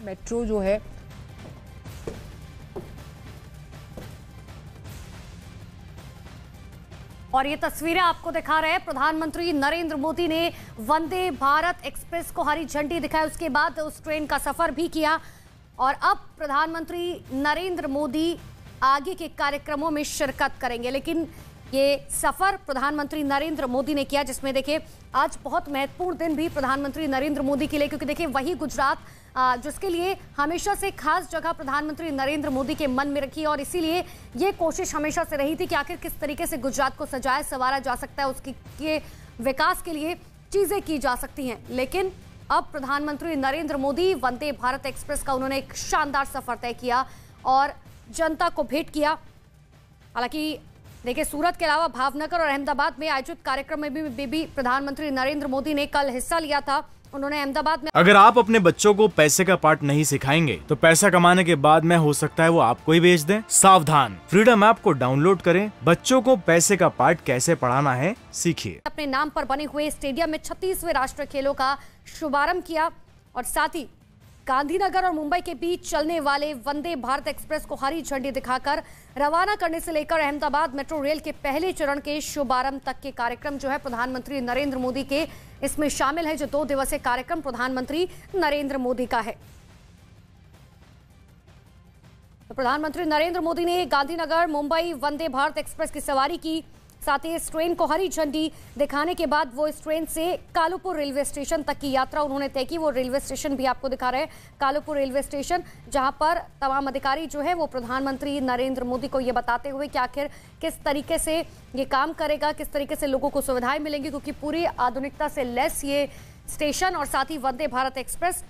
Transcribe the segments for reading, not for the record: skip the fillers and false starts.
Metro जो है और ये तस्वीरें आपको दिखा रहे हैं। प्रधानमंत्री नरेंद्र मोदी ने वंदे भारत एक्सप्रेस को हरी झंडी दिखाई, उसके बाद उस ट्रेन का सफर भी किया और अब प्रधानमंत्री नरेंद्र मोदी आगे के कार्यक्रमों में शिरकत करेंगे। लेकिन ये सफर प्रधानमंत्री नरेंद्र मोदी ने किया, जिसमें देखिए आज बहुत महत्वपूर्ण दिन भी प्रधानमंत्री नरेंद्र मोदी के लिए, क्योंकि देखिए वही गुजरात जिसके लिए हमेशा से खास जगह प्रधानमंत्री नरेंद्र मोदी के मन में रखी और इसीलिए ये कोशिश हमेशा से रही थी कि आखिर किस तरीके से गुजरात को सजाया संवारा जा सकता है, उसकी के विकास के लिए चीजें की जा सकती हैं। लेकिन अब प्रधानमंत्री नरेंद्र मोदी वंदे भारत एक्सप्रेस का उन्होंने एक शानदार सफर तय किया और जनता को भेंट किया। हालांकि देखिए सूरत के अलावा भावनगर और अहमदाबाद में आयोजित कार्यक्रम में भी प्रधानमंत्री नरेंद्र मोदी ने कल हिस्सा लिया था। उन्होंने अहमदाबाद में अगर आप अपने बच्चों को पैसे का पार्ट नहीं सिखाएंगे तो पैसा कमाने के बाद में हो सकता है वो आपको ही बेच दें। सावधान, फ्रीडम ऐप को डाउनलोड करें, बच्चों को पैसे का पार्ट कैसे पढ़ाना है सीखिए। अपने नाम पर बने हुए स्टेडियम में 36वें राष्ट्रीय खेलों का शुभारंभ किया और साथ ही गांधीनगर और मुंबई के बीच चलने वाले वंदे भारत एक्सप्रेस को हरी झंडी दिखाकर रवाना करने से लेकर अहमदाबाद मेट्रो रेल के पहले चरण के शुभारंभ तक के कार्यक्रम जो है प्रधानमंत्री नरेंद्र मोदी के इसमें शामिल है। जो 2 दिवसीय कार्यक्रम प्रधानमंत्री नरेंद्र मोदी का है। तो प्रधानमंत्री नरेंद्र मोदी ने गांधीनगर मुंबई वंदे भारत एक्सप्रेस की सवारी की, साथ ही इस ट्रेन को हरी झंडी दिखाने के बाद वो इस ट्रेन से कालूपुर रेलवे स्टेशन तक की यात्रा उन्होंने तय की। वो रेलवे स्टेशन भी आपको दिखा रहे हैं, कालूपुर रेलवे स्टेशन, जहां पर तमाम अधिकारी जो है वो प्रधानमंत्री नरेंद्र मोदी को ये बताते हुए कि आखिर किस तरीके से ये काम करेगा, किस तरीके से लोगों को सुविधाएं मिलेंगी, क्योंकि पूरी आधुनिकता से लैस ये स्टेशन और साथ ही वंदे भारत एक्सप्रेस।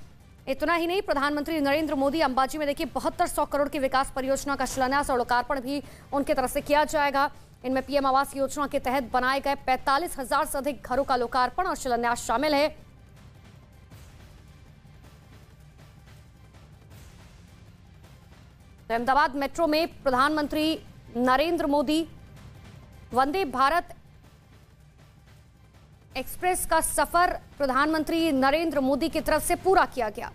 इतना ही नहीं, प्रधानमंत्री नरेंद्र मोदी अंबाजी में देखिए 7200 करोड़ की विकास परियोजना का शिलान्यास और लोकार्पण भी उनके तरफ से किया जाएगा। इनमें पीएम आवास योजना के तहत बनाए गए 45,000 से अधिक घरों का लोकार्पण और शिलान्यास शामिल है। अहमदाबाद मेट्रो में प्रधानमंत्री नरेंद्र मोदी वंदे भारत एक्सप्रेस का सफर प्रधानमंत्री नरेंद्र मोदी की तरफ से पूरा किया गया।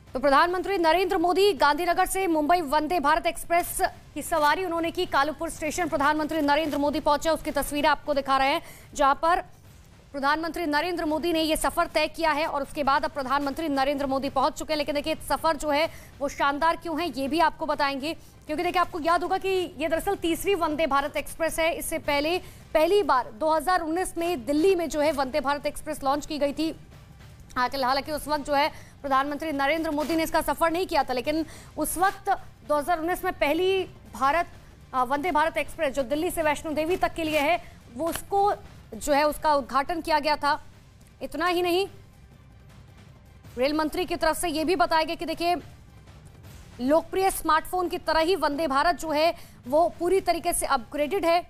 तो प्रधानमंत्री नरेंद्र मोदी गांधीनगर से मुंबई वंदे भारत एक्सप्रेस की सवारी उन्होंने की। कालूपुर स्टेशन प्रधानमंत्री नरेंद्र मोदी पहुंचे, उसकी तस्वीरें आपको दिखा रहे हैं, जहां पर प्रधानमंत्री नरेंद्र मोदी ने यह सफर तय किया है और उसके बाद अब प्रधानमंत्री नरेंद्र मोदी पहुंच चुके हैं। लेकिन देखिए सफर जो है वो शानदार क्यों है ये भी आपको बताएंगे, क्योंकि देखिए आपको याद होगा कि ये दरअसल तीसरी वंदे भारत एक्सप्रेस है। इससे पहले पहली बार 2019 में दिल्ली में जो है वंदे भारत एक्सप्रेस लॉन्च की गई थी। हालांकि उस वक्त जो है प्रधानमंत्री नरेंद्र मोदी ने इसका सफर नहीं किया था, लेकिन उस वक्त 2019 में पहली वंदे भारत एक्सप्रेस जो दिल्ली से वैष्णो देवी तक के लिए है वो उसको जो है उसका उद्घाटन किया गया था। इतना ही नहीं, रेल मंत्री की तरफ से यह भी बताया गया कि देखिए लोकप्रिय स्मार्टफोन की तरह ही वंदे भारत जो है वो पूरी तरीके से अपग्रेडेड है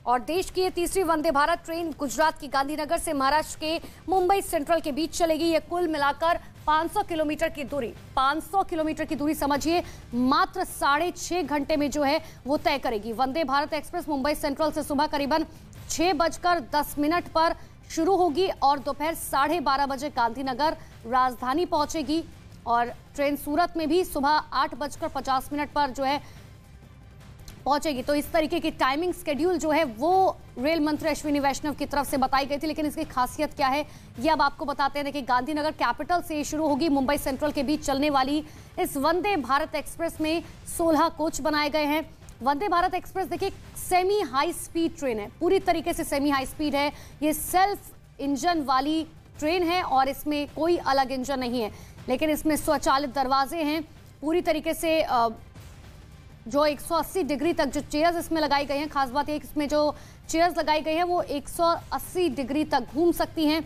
और देश की ये तीसरी वंदे भारत ट्रेन गुजरात की गांधीनगर से महाराष्ट्र के मुंबई सेंट्रल के बीच चलेगी। ये कुल मिलाकर 500 किलोमीटर की दूरी, 500 किलोमीटर की दूरी समझिए मात्र 6.5 घंटे में जो है वो तय करेगी। वंदे भारत एक्सप्रेस मुंबई सेंट्रल से सुबह करीबन 6:10 पर शुरू होगी और दोपहर 12:30 बजे गांधीनगर राजधानी पहुंचेगी और ट्रेन सूरत में भी सुबह 8:50 पर जो है पहुंचेगी। तो इस तरीके की टाइमिंग शेड्यूल जो है वो रेल मंत्री अश्विनी वैष्णव की तरफ से बताई गई थी। लेकिन इसकी खासियत क्या है ये अब आपको बताते हैं कि गांधीनगर कैपिटल से शुरू होगी मुंबई सेंट्रल के बीच चलने वाली इस वंदे भारत एक्सप्रेस में 16 कोच बनाए गए हैं। वंदे भारत एक्सप्रेस देखिए सेमी हाई स्पीड ट्रेन है, पूरी तरीके से सेमी हाई स्पीड है। ये सेल्फ इंजन वाली ट्रेन है और इसमें कोई अलग इंजन नहीं है, लेकिन इसमें स्वचालित दरवाजे हैं। पूरी तरीके से जो 180 डिग्री तक जो चेयर्स इसमें लगाई गई हैं, खास बात यह इसमें जो चेयर्स लगाई गई हैं वो 180 डिग्री तक घूम सकती हैं।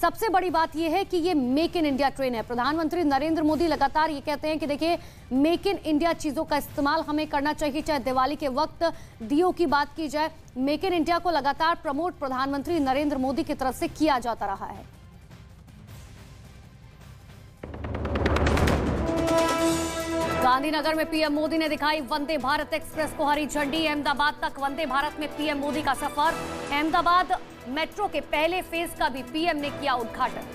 सबसे बड़ी बात यह है कि ये मेक इन इंडिया ट्रेन है। प्रधानमंत्री नरेंद्र मोदी लगातार ये कहते हैं कि देखिए मेक इन इंडिया चीजों का इस्तेमाल हमें करना चाहिए, चाहे दिवाली के वक्त दियो की बात की जाए। मेक इन इंडिया को लगातार प्रमोट प्रधानमंत्री नरेंद्र मोदी की तरफ से किया जाता रहा है। गांधीनगर में पीएम मोदी ने दिखाई वंदे भारत एक्सप्रेस को हरी झंडी। अहमदाबाद तक वंदे भारत में पीएम मोदी का सफर। अहमदाबाद मेट्रो के पहले फेज का भी पीएम ने किया उद्घाटन।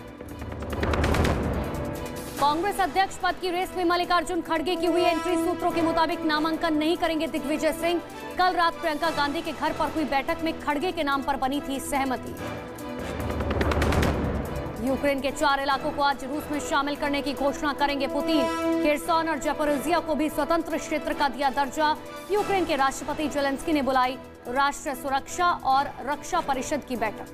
कांग्रेस अध्यक्ष पद की रेस में मल्लिकार्जुन खड़गे की हुई एंट्री। सूत्रों के मुताबिक नामांकन नहीं करेंगे दिग्विजय सिंह। कल रात प्रियंका गांधी के घर पर हुई बैठक में खड़गे के नाम पर बनी थी सहमति। यूक्रेन के 4 इलाकों को आज रूस में शामिल करने की घोषणा करेंगे पुतिन। खिर्सोन और ज़पोरिज़िया को भी स्वतंत्र क्षेत्र का दिया दर्जा। यूक्रेन के राष्ट्रपति जेलेंस्की ने बुलाई राष्ट्रीय सुरक्षा और रक्षा परिषद की बैठक।